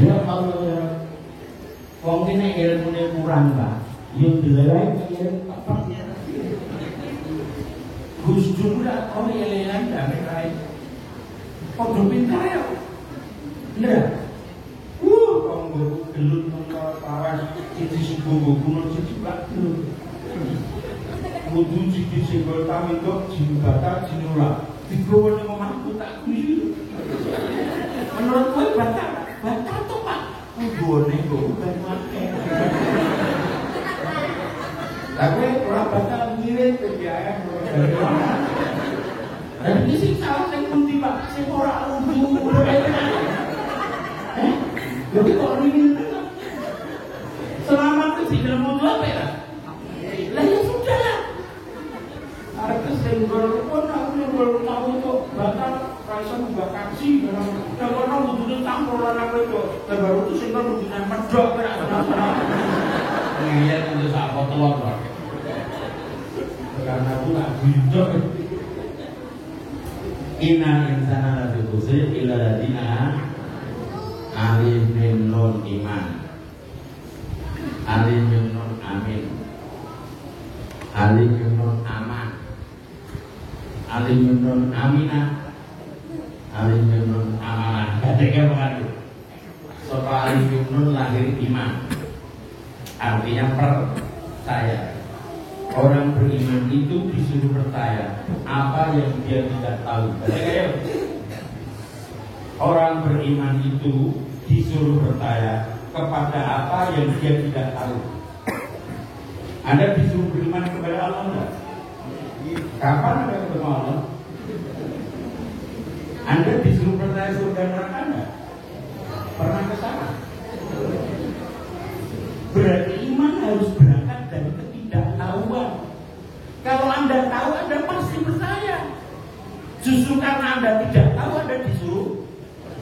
Ya kalau wong kene ilmune kurang, Pak. Yo dilelai kaya apa? Gus Dur lah kau ilelai ndak kae. Padha pintar ya. Bener. Wong gelut nang paras iki subuh gunung siji Pak. Kudu siji senggol kami kok jimbata jinula. Digowo nang omahku tak guyu. Menurut kowe batal tuh Pak. Nggone kok bukan make. Tapi ora batal ngirit PBAM. Dan ini sih salah sing pundi Pak, sing ora lugu. Jadi kok ini selama itu sih dalam wudu apa ya? Lah ya sudah lah. Artinya senggol pun aku senggol tahu itu batal rasa mbak kaji kalau orang wudhunya campur orang itu dan baru itu senggol wudhunya medok berak ngeliat untuk sahabat telur karena aku gak bidok inna insana lafi khusr illa ladina alif mim nun iman alif mim nun amin alif mim nun aman alif mim nun aminah alif mim nun amalan kadang mengadu soal alif mim nun lahir iman artinya percaya. Orang beriman itu disuruh percaya apa yang dia tidak tahu. Orang beriman itu disuruh percaya kepada apa yang dia tidak tahu. Anda disuruh beriman kepada Allah enggak? Kapan Anda ketemu Allah? Anda disuruh percaya surga neraka enggak? Pernah ke sana? Berarti iman harus berangkat dari ketidaktahuan. Kalau Anda tahu, Anda pasti percaya. Justru karena Anda tidak tahu, Anda disuruh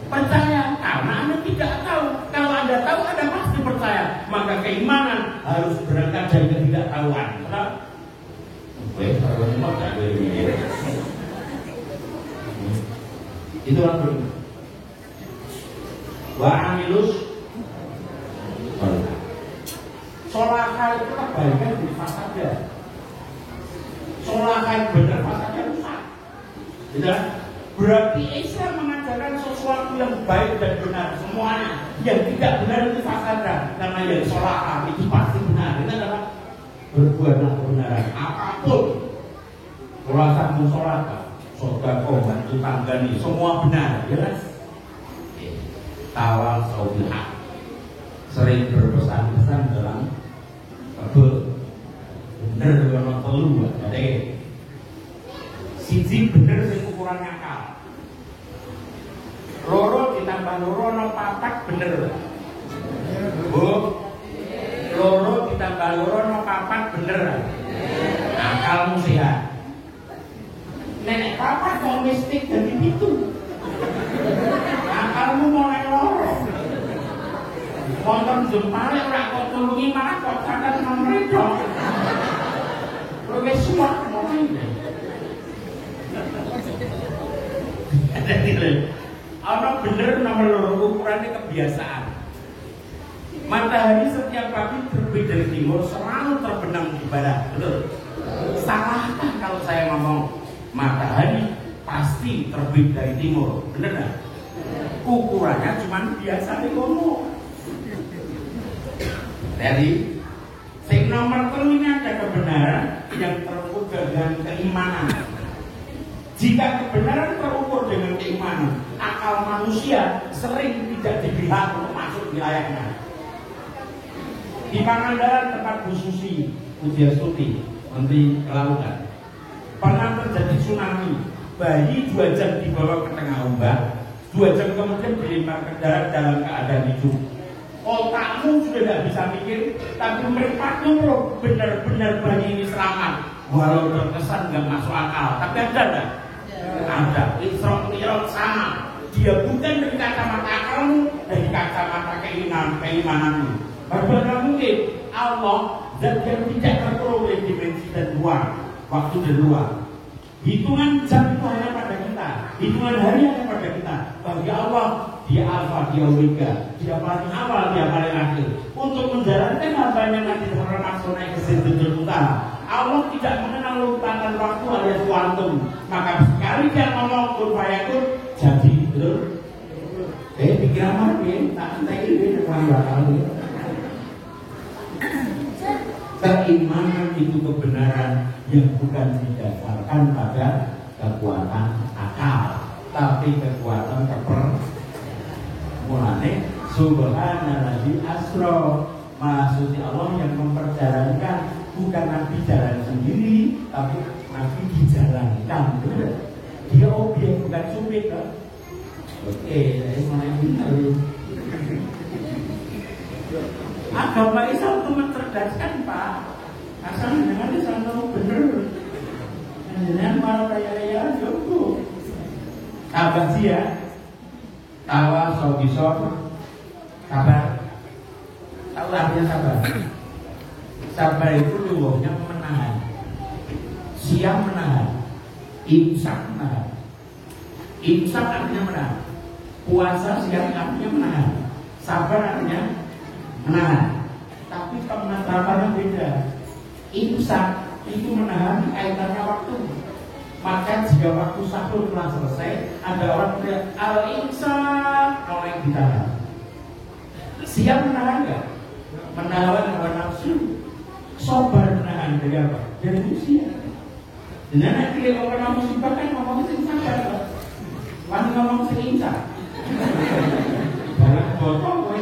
percaya. Karena Anda tidak tahu. Kalau Anda tahu, Anda pasti percaya. Maka keimanan harus berangkat dari ketidaktahuan. Itu orang beriman. Wa amilus solahah itu kebaikan di fasadnya. Solahah benar fasadnya rusak. Tidak? Berarti Islam mengajarkan sesuatu yang baik dan benar semuanya. Yang tidak benar itu fasadnya. Karena yang solahah itu pasti benar. Itu adalah berbuatlah kebenaran apapun. Ulasanmu sholat, sodako, bantu tanggani, semua benar. Jelas? Tawal saubilhaq. sering berpesan-pesan dalam kebel bener ono telu jadi siji bener sing ukuran akal loro ditambah loro ono papat bener bu loro ditambah loro ono papat bener akalmu sehat nenek papat mau mistik jadi itu akalmu mulai loro konten jempale ora kok tulungi malah kok sadar nomredo luwih suwak mulai ana bener nomor loro ukurannya kebiasaan matahari setiap pagi terbit dari timur selalu terbenam di barat betul salahkah kalau saya ngomong matahari pasti terbit dari timur bener gak? Ukurannya cuma biasa di kono jadi sing nomor 3 ini ada kebenaran yang terukur dengan keimanan. Jika kebenaran terukur dengan keimanan, akal manusia sering tidak dilihat untuk masuk wilayahnya. Di Pangandaran tempat Bu Susi Pujiastuti Menteri Kelautan pernah terjadi tsunami, bayi 2 jam dibawa ke tengah ombak, 2 jam kemudian dilempar ke darat dalam keadaan hidup. Otakmu sudah tidak bisa mikir, tapi meripatmu bro, benar-benar bayi ini selamat. Walau terkesan nggak masuk akal, tapi ada nggak? Ada. Isra' sama. Dia bukan dari kacamata akalmu, dari kacamata keimananmu. Bagaimana mungkin Allah zat yang tidak terperoleh dimensi dan ruang, waktu dan ruang. Hitungan jam itu hanya pada kita, hitungan hari hanya pada kita. Bagi Allah, dia alfa, dia omega, dia paling awal, dia paling akhir. Untuk menjalankan hambanya nanti terhormat naik ke situ utara. Allah tidak mengenal lupakan waktu alias kuantum. Maka sekali dia ngomong kun fayakun jadi betul. Pikiran mana ya? Tak entah ini kurang bakal. Keimanan itu kebenaran yang bukan didasarkan pada kekuatan akal, tapi kekuatan mulane subhanalladzi asra, maksudnya Allah yang memperjalankan, bukan Nabi jalan sendiri, tapi Nabi dijalankan. Dia objek bukan subjek kan? Oke, saya mulai benar. Agama Islam itu mencerdaskan Pak. Asal dengan Islam itu benar. Dengan malah raya-raya jogo. Sabar sih ya. Tawa sobisor sabar. Tahu artinya sabar? Sabar itu luwuhnya menahan. Siang menahan. Imsak menahan. Imsak artinya menahan. Puasa siang artinya menahan. Sabar artinya menahan. Tapi penerapannya beda. Imsak itu menahan kaitannya waktu. Maka jika waktu sahur telah selesai, ada orang bilang al-imsak, kalau yang ditahan. Siang menahan enggak? Menahan hawa nafsu. Sabar menahan dari apa? Dari usia. Dengan nanti kalau orang musibah kan ngomong sing sabar. Wani ngomong sing imsak. Barang botol kowe.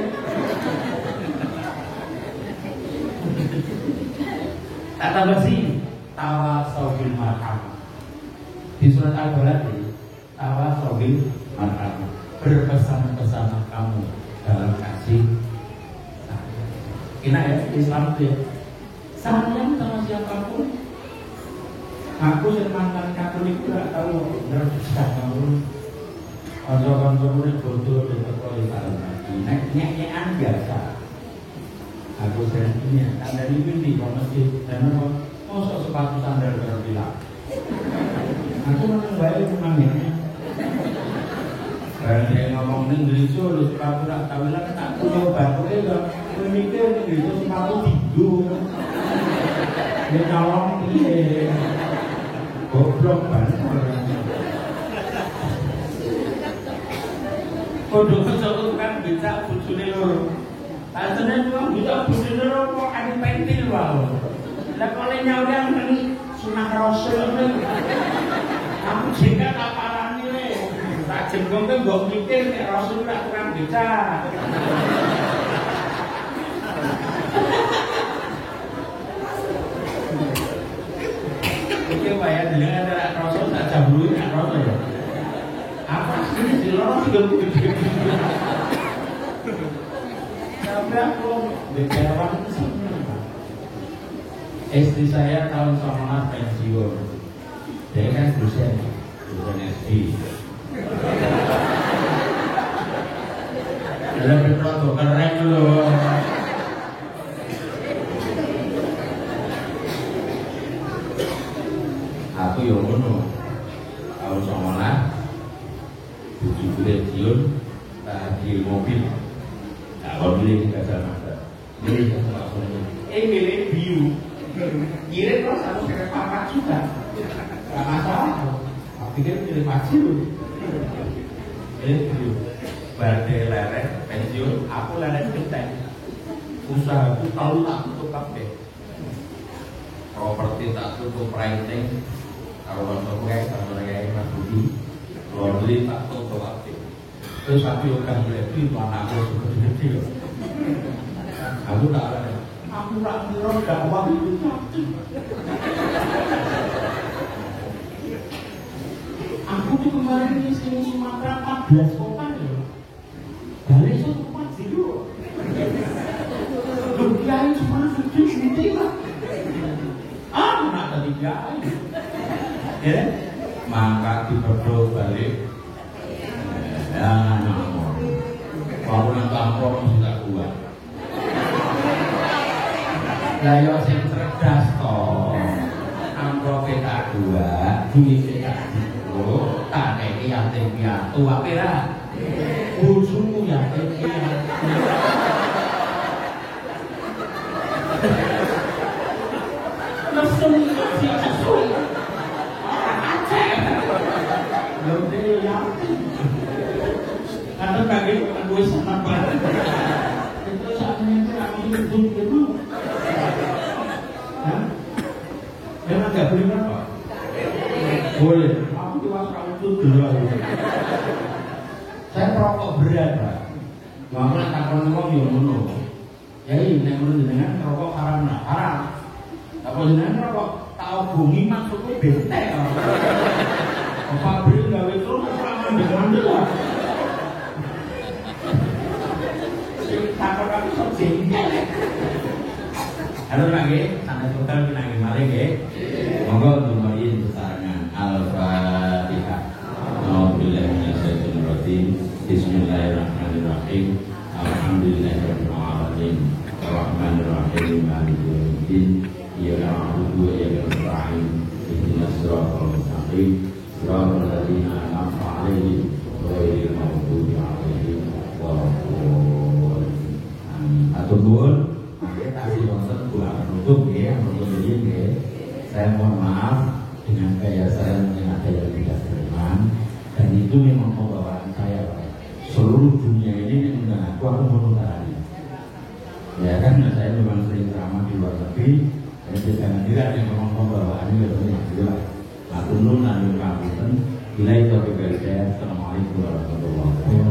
Tak tambah sih tawasau bil marhamah. Di surat Al-Balad tawasau bil marhamah. Berpesan-pesan kamu dalam kasih. Enak ya Islam itu ya. Sayang sama siapapun. Aku yang mantan Katolik tidak tahu benar bisa kamu. Kantor-kantor ini bodoh dan terkualitas lagi. Nek-nekan biasa. Aku sering punya, tak dari binti kalau masjid dan masuk sepatu sandal berbilang. Aku memang baik memangnya. Kalau dia ngomong Inggris, lu sepatu tak tahu lah, tak punya baru ya. Aku mikir Inggris sepatu tidur. Dia nyolong dia, goblok banget. Kodok kesel kan bisa bujune loro. Aslinya cuma bisa bujune loro kok ada pentil wae. Lah kalau nyawa yang sunah Rasul itu. Aku jika kaparan ini, tak jenggong kan mbok mikir nek Rasul tak kurang bisa. Iki wae jenenge ora kroso sak jambulu nek kroso ya. Apa sih diloro sing gede. Sampai aku bekewan istri saya tahun 19 pensiun. Dia kan dosen SD. Lebih foto keren loh. Aku yang ngono tahun 19 tujuh pensiun di mobil. Kalau milih Gajah Mada, milih Gajah Mada, milih Biu, kirim terus aku kirim papat juga, nggak masalah. Tapi dia milih Maju, milih Biu, badai leret pensiun, aku leret genteng, usahaku tahu tak tutup kabeh, properti tak tutup renting, kalau untuk kayak sama kayak Mas Budi, kalau beli tak tutup kabeh. Terus aku akan beli mana aku suka kecil. Aku tak ada. Aku tak kira dakwah itu satu. Aku tuh kemarin di sini Sumatera 14 kota ya. Dari itu tempat tidur. Kiai cuma sedikit lah. Aku nak tadi kiai. Ya, maka diperdo balik. Ya, mau nang kampung sudah kuat. Lah yo sing cerdas to. Amproke tak kuat, duit tak cukup, tak nek yatim piatu wae ra. Bojomu yatim piatu. Langsung si cesuk. Lho dia yatim. Karena bagi gue sangat banget. Itu saatnya itu aku hidup dulu. Memang nggak boleh apa? Boleh. Aku cuma itu dulu. Saya perokok berat, Pak. Mama takon ngomong yo ngono. Ya ini nek menurut jenengan rokok haram nah, haram. Apa jenengan rokok tau bungi maksudku bentek. Apa beli gawe terus ora mandek-mandek lah. Takut aku sok jengkel. Halo lagi, sampai total kita lagi maling ya. Monggo nurunin besarangan Al-Fatihah. Alhamdulillah minasyaitonirrajim. Bismillahirrahmanirrahim. Alhamdulillahirabbil alamin. Arrahmanirrahim. Maliki yaumiddin. Iyyaka na'budu wa iyyaka nasta'in. Ihdinas siratal mustaqim. Siratal ladzina an'amta 'alaihim ghairil maghdubi 'alaihim waladdallin. Atur nuwun, mangke tasih wonten kula penutup nggih, menawi nggih. Saya mohon maaf dengan gaya saya yang ada yang tidak berkenan, dan itu memang pembawaan saya, Pak. Seluruh dunia ini mengundang aku menutarakannya. Ya kan, saya memang sering ceramah di luar negeri, dan jangan dilihat yang memang pembawaannya lebih jelas. Atur nuwun lan nyuwun pangapunten. Assalamualaikum warahmatullahi wabarakatuh.